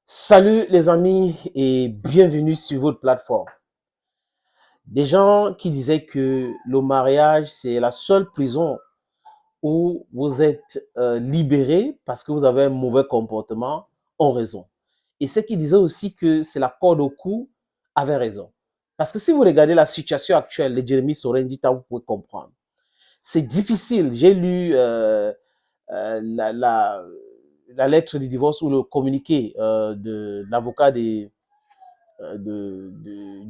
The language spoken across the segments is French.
Salut les amis et bienvenue sur votre plateforme. Des gens qui disaient que le mariage, c'est la seule prison où vous êtes libéré parce que vous avez un mauvais comportement ont raison. Et ceux qui disaient aussi que c'est la corde au cou avaient raison. Parce que si vous regardez la situation actuelle de Jérémy Sorendita, vous pouvez comprendre. C'est difficile. J'ai lu euh, la, la, la lettre du divorce ou le communiqué de l'avocat de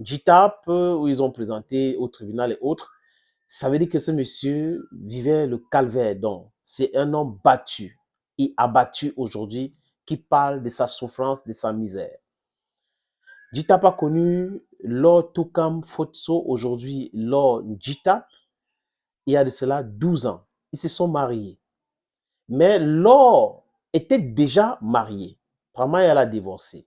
JTAP où ils ont présenté au tribunal et autres. Ça veut dire que ce monsieur vivait le calvaire. Donc, c'est un homme battu et abattu aujourd'hui qui parle de sa souffrance, de sa misère. JTAP a connu Lord Tokam Fotso, aujourd'hui Lord JTAP, il y a de cela 12 ans. Ils se sont mariés. Mais Lord était déjà marié. Vraiment, elle a divorcé.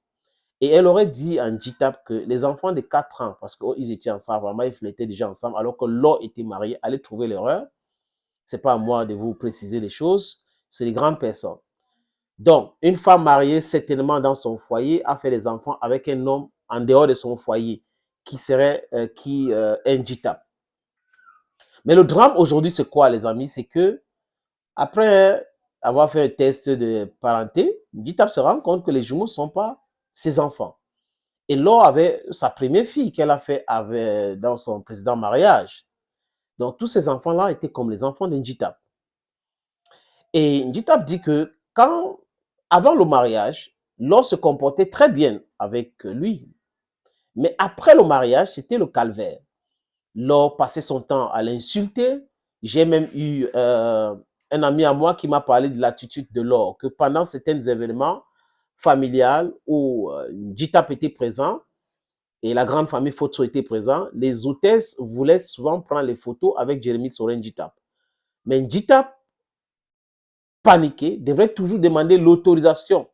Et elle aurait dit à Njitap que les enfants de 4 ans, parce qu'ils étaient ensemble, vraiment, ils étaient déjà ensemble, alors que Laure était marié, allait trouver l'erreur. Ce n'est pas à moi de vous préciser les choses, c'est les grandes personnes. Donc, une femme mariée, certainement dans son foyer, a fait des enfants avec un homme en dehors de son foyer, qui serait Njitap. Mais le drame aujourd'hui, c'est quoi, les amis? C'est que, après avoir fait un test de parenté, Njitap se rend compte que les jumeaux ne sont pas ses enfants. Et Laure avait sa première fille qu'elle a fait dans son précédent mariage. Donc, tous ces enfants-là étaient comme les enfants de Njitap. Et Njitap dit que avant le mariage, Laure se comportait très bien avec lui. Mais après le mariage, c'était le calvaire. Laure passait son temps à l'insulter. J'ai même eu un ami à moi qui m'a parlé de l'attitude de Laure, que pendant certains événements familiales où Njitap était présent, et la grande famille Fotso était présente, les hôtesses voulaient souvent prendre les photos avec Jérémy Soren Njitap. Mais Njitap, paniqué, devrait toujours demander l'autorisation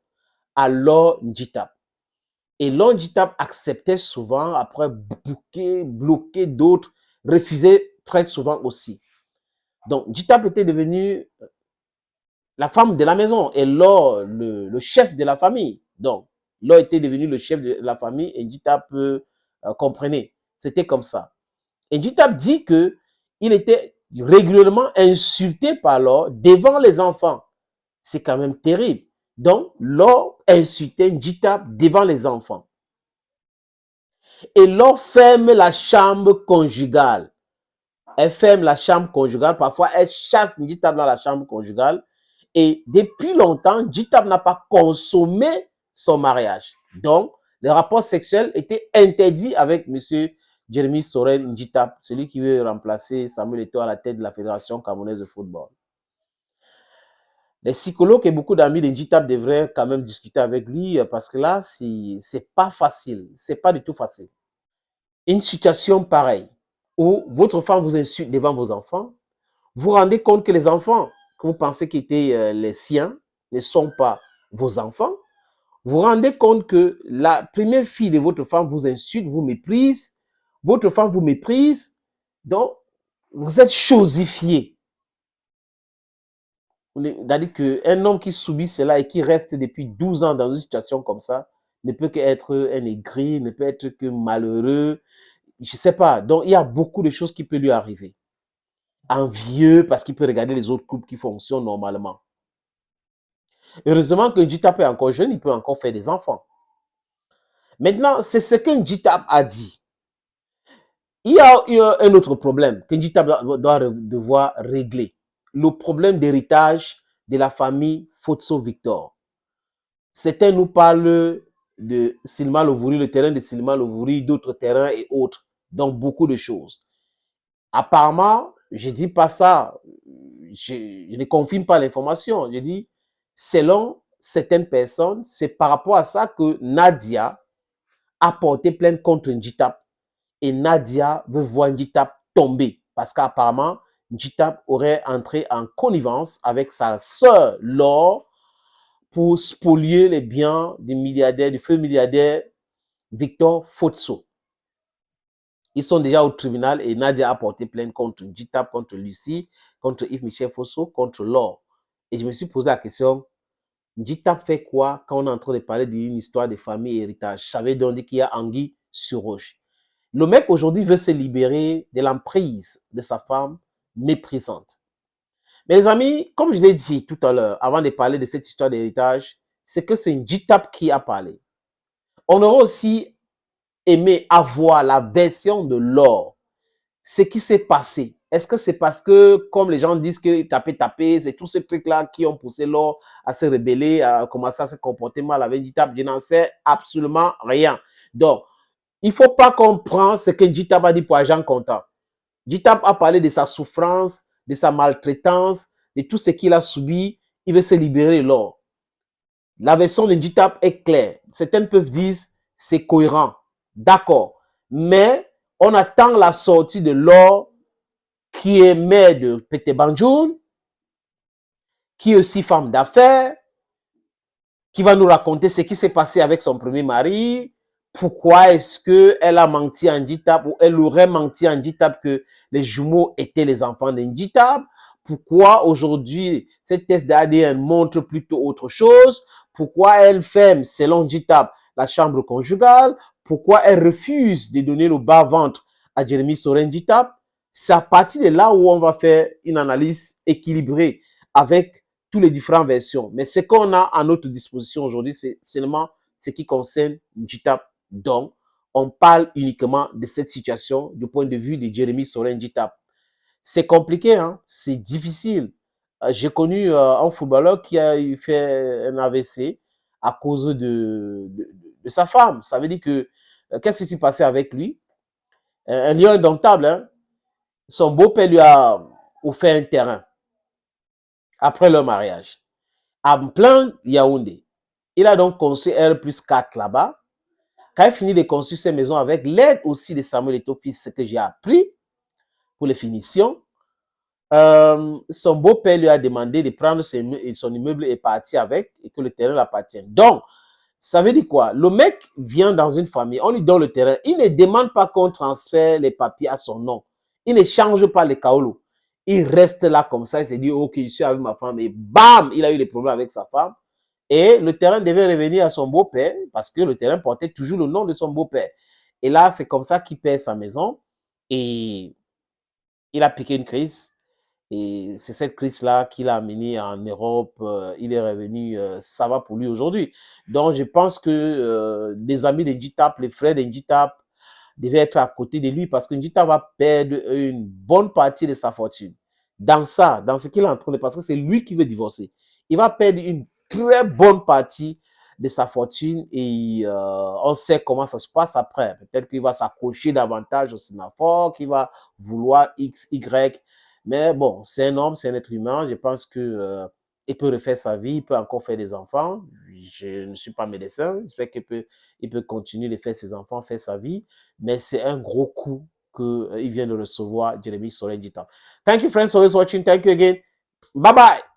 à Lord Njitap. Et Lord Njitap acceptait souvent, après bloquer d'autres, refusait très souvent aussi. Donc Njitap était devenu la femme de la maison et Lord le chef de la famille. Donc Lord était devenu le chef de la famille et Njitap comprenait. C'était comme ça. Et Njitap dit que il était régulièrement insulté par Laure devant les enfants. C'est quand même terrible. Donc, Laure insultait Njitap devant les enfants. Et Laure ferme la chambre conjugale. Elle ferme la chambre conjugale. Parfois, elle chasse Njitap dans la chambre conjugale. Et depuis longtemps, Njitap n'a pas consommé son mariage. Donc, les rapports sexuels étaient interdits avec M. Jérémy Sorel Njitap, celui qui veut remplacer Samuel Eto'o à la tête de la Fédération camerounaise de football. Les psychologues et beaucoup d'amis de Njitap devraient quand même discuter avec lui parce que là, c'est pas facile. C'est pas du tout facile. Une situation pareille où votre femme vous insulte devant vos enfants, vous rendez compte que les enfants que vous pensez qui étaient les siens ne sont pas vos enfants. Vous rendez compte que la première fille de votre femme vous insulte, vous méprise, votre femme vous méprise, donc vous êtes chosifié. C'est-à-dire qu'un homme qui subit cela et qui reste depuis 12 ans dans une situation comme ça ne peut qu'être un aigri, ne peut être que malheureux, je ne sais pas. Donc, il y a beaucoup de choses qui peuvent lui arriver. Envieux parce qu'il peut regarder les autres couples qui fonctionnent normalement. Heureusement que Njitap est encore jeune, il peut encore faire des enfants. Maintenant, c'est ce que Njitap a dit. Il y a un autre problème que Njitap doit devoir régler. Le problème d'héritage de la famille Fotso Victor. Certains nous parlent de Silma Lovouri, le terrain de Silma Lovouri, d'autres terrains et autres. Donc, beaucoup de choses. Apparemment, je ne dis pas ça, je ne confirme pas l'information. Je dis, selon certaines personnes, c'est par rapport à ça que Nadia a porté plainte contre Njitap. Et Nadia veut voir Njitap tomber. Parce qu'apparemment, Njitap aurait entré en connivence avec sa sœur Laure pour spolier les biens du milliardaire, du feu milliardaire Victor Fotso. Ils sont déjà au tribunal et Nadia a porté plainte contre Njitap, contre Lucie, contre Yves Michel Fosso, contre Laure. Et je me suis posé la question, Njitap fait quoi quand on est en train de parler d'une histoire de famille et héritage? Ça veut donc dire qu'il y a anguille sur roche. Le mec aujourd'hui veut se libérer de l'emprise de sa femme méprisante. Mais les amis, comme je l'ai dit tout à l'heure, avant de parler de cette histoire d'héritage, c'est que c'est Njitap qui a parlé. On aurait aussi aimé avoir la version de l'or. Ce qui s'est passé. Est-ce que c'est parce que, comme les gens disent que taper, c'est tous ces trucs-là qui ont poussé l'or à se rebeller, à commencer à se comporter mal avec Njitap? Je n'en sais absolument rien. Donc, il ne faut pas comprendre ce que Njitap a dit pour Agent Content. Njitap a parlé de sa souffrance, de sa maltraitance, de tout ce qu'il a subi. Il veut se libérer de l'or. La version de Njitap est claire. Certaines peuvent dire c'est cohérent. D'accord. Mais on attend la sortie de l'or qui est mère de Pete Banjoun, qui est aussi femme d'affaires, qui va nous raconter ce qui s'est passé avec son premier mari, pourquoi est-ce qu'elle a menti à Njitap ou elle aurait menti à Njitap que les jumeaux étaient les enfants de Njitap, pourquoi aujourd'hui cette test d'ADN montre plutôt autre chose, pourquoi elle ferme selon Njitap la chambre conjugale, pourquoi elle refuse de donner le bas-ventre à Jérémy Soren Njitap. C'est à partir de là où on va faire une analyse équilibrée avec toutes les différentes versions. Mais ce qu'on a à notre disposition aujourd'hui, c'est seulement ce qui concerne Njitap. Donc, on parle uniquement de cette situation du point de vue de Jérémy Soren Njitap. C'est compliqué, hein? C'est difficile. J'ai connu un footballeur qui a fait un AVC à cause de sa femme. Ça veut dire que, qu'est-ce qui s'est passé avec lui? Un lion indomptable, hein? Son beau-père lui a offert un terrain après leur mariage, en plein Yaoundé. Il a donc construit R+4 là-bas. Quand il finit de construire ses maisons avec l'aide aussi de Samuel Eto'o fils, ce que j'ai appris pour les finitions, son beau-père lui a demandé de prendre son immeuble et partir avec et que le terrain l'appartienne. Donc, ça veut dire quoi? Le mec vient dans une famille, on lui donne le terrain, il ne demande pas qu'on transfère les papiers à son nom. Il ne change pas les kaolo. Il reste là comme ça, il se dit, ok, je suis avec ma femme, et bam, il a eu des problèmes avec sa femme. Et le terrain devait revenir à son beau-père, parce que le terrain portait toujours le nom de son beau-père. Et là, c'est comme ça qu'il perd sa maison, et il a piqué une crise. Et c'est cette crise-là qui l'a amené en Europe. Il est revenu, ça va pour lui aujourd'hui. Donc, je pense que les amis de Njitap, les frères de Njitap, devaient être à côté de lui parce que Njitap va perdre une bonne partie de sa fortune. Dans ça, dans ce qu'il est en train de... Parce que c'est lui qui veut divorcer. Il va perdre une très bonne partie de sa fortune et on sait comment ça se passe après. Peut-être qu'il va s'accrocher davantage au Sénafor, qu'il va vouloir X, Y. Mais bon, c'est un homme, c'est un être humain. Je pense que il peut refaire sa vie, il peut encore faire des enfants. Je ne suis pas médecin. J'espère il peut continuer de faire ses enfants, faire sa vie. Mais c'est un gros coup qu'il vient de recevoir, Jérémy Soren Njitap. Thank you, friends, for always watching. Thank you again. Bye bye.